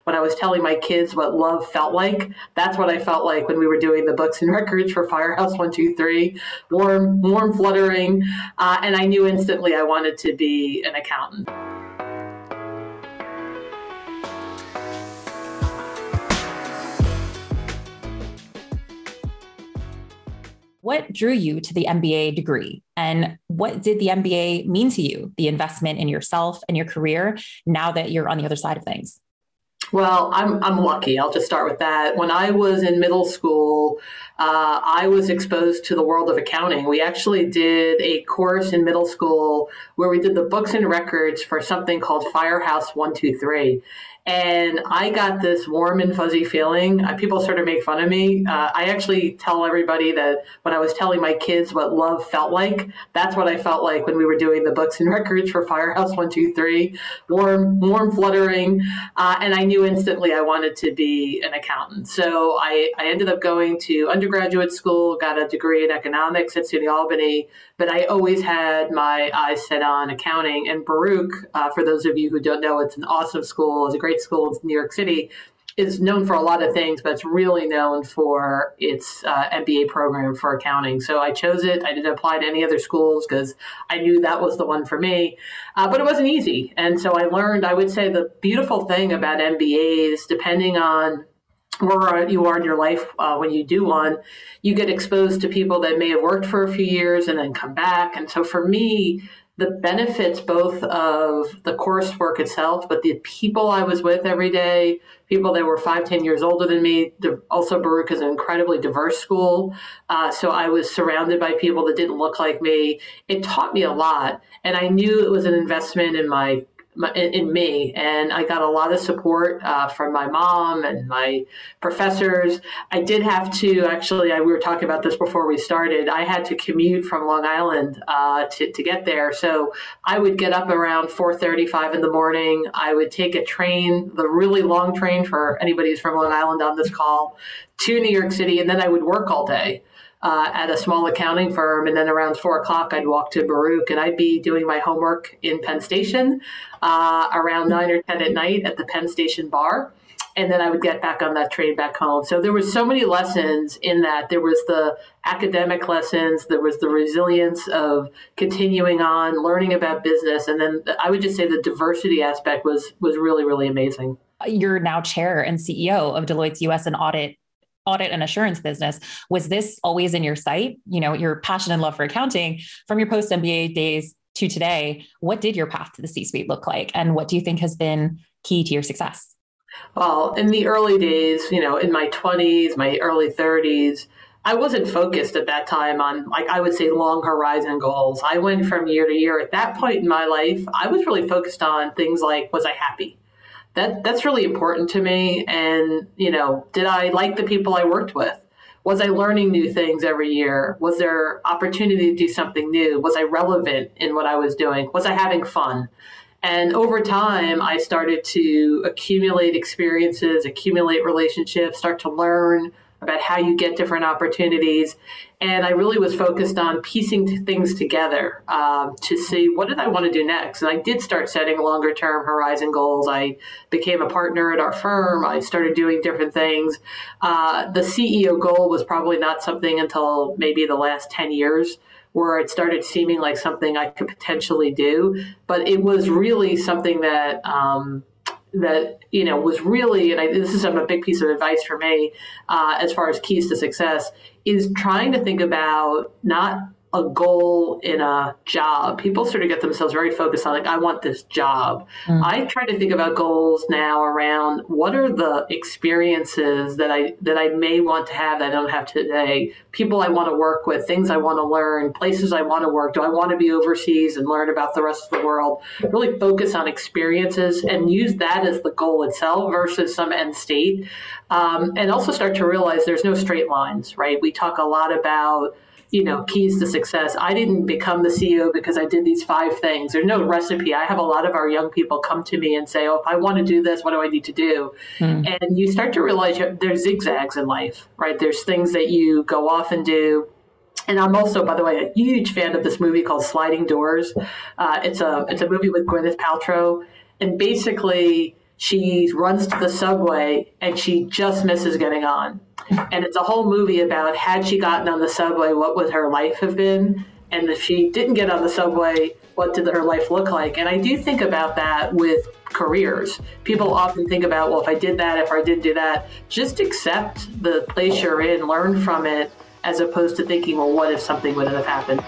when I was telling my kids what love felt like, that's what I felt like when we were doing the books and records for Firehouse 123, warm, fluttering. And I knew instantly I wanted to be an accountant. What drew you to the MBA degree, and what did the MBA mean to you, the investment in yourself and your career, now that you're on the other side of things? Well, I'm lucky. I'll just start with that. When I was in middle school, I was exposed to the world of accounting. We actually did a course in middle school where we did the books and records for something called Firehouse 123. And I got this warm and fuzzy feeling. People sort of make fun of me. I actually tell everybody that when I was telling my kids what love felt like, that's what I felt like when we were doing the books and records for Firehouse 123, warm, fluttering. And I knew instantly I wanted to be an accountant. So I ended up going to undergraduate school, got a degree in economics at SUNY Albany, but I always had my eyes set on accounting. And Baruch, for those of you who don't know, it's an awesome school. It's a great school in New York City, is known for a lot of things, but it's really known for its MBA program for accounting. So I chose it. I didn't apply to any other schools because I knew that was the one for me, but it wasn't easy. And so I learned, I would say the beautiful thing about MBAs, depending on where you are in your life when you do one, you get exposed to people that may have worked for a few years and then come back. And so for me, the benefits both of the coursework itself, but the people I was with every day, people that were 5-10 years older than me. Also, Baruch is an incredibly diverse school. So I was surrounded by people that didn't look like me. It taught me a lot. And I knew it was an investment in me. And I got a lot of support from my mom and my professors. I did have to, actually, we were talking about this before we started, I had to commute from Long Island to get there. So I would get up around 4:35 in the morning. I would take a train, the really long train for anybody who's from Long Island on this call, to New York City, and then I would work all day at a small accounting firm. And then around 4 o'clock, I'd walk to Baruch and I'd be doing my homework in Penn Station around 9 or 10 at night at the Penn Station bar. And then I would get back on that train back home. So there was so many lessons in that. There was the academic lessons, there was the resilience of continuing on, learning about business. And then I would just say the diversity aspect was really, really amazing. You're now chair and CEO of Deloitte's US and Audit and assurance business. Was this always in your sight? You know, your passion and love for accounting from your post-MBA days to today. What did your path to the C-suite look like? And what do you think has been key to your success? Well, in the early days, in my 20s, my early 30s, I wasn't focused at that time on, I would say, long horizon goals. I went from year to year. At that point in my life, I was really focused on things like, was I happy? That's really important to me. And, did I like the people I worked with? Was I learning new things every year? Was there opportunity to do something new? Was I relevant in what I was doing? Was I having fun? And over time, I started to accumulate experiences, accumulate relationships, start to learn about how you get different opportunities. And I really was focused on piecing things together to see what did I want to do next. And I did start setting longer term horizon goals. I became a partner at our firm. I started doing different things. The CEO goal was probably not something until maybe the last 10 years where it started seeming like something I could potentially do. But it was really something that was really, and this is a big piece of advice for me as far as keys to success, is trying to think about not a goal in a job. People sort of get themselves very focused on I want this job. I try to think about goals now around what are the experiences that I may want to have that I don't have today, people I want to work with, things I want to learn, places I want to work. Do I want to be overseas and learn about the rest of the world? Really focus on experiences and use that as the goal itself versus some end state. And also start to realize there's no straight lines, right? We talk a lot about keys to success. I didn't become the CEO because I did these 5 things. There's no recipe. I have a lot of our young people come to me and say, if I want to do this, what do I need to do? And you start to realize there's zigzags in life, right? There's things that you go off and do. And I'm also, by the way, a huge fan of this movie called Sliding Doors. It's a movie with Gwyneth Paltrow. And basically, She runs to the subway and she just misses getting on. And it's a whole movie about, had she gotten on the subway, what would her life have been? And if she didn't get on the subway, what did her life look like? And I do think about that with careers. People often think about, well, if I did that, if I didn't do that, just accept the place you're in, learn from it, as opposed to thinking, well, what if something would have happened?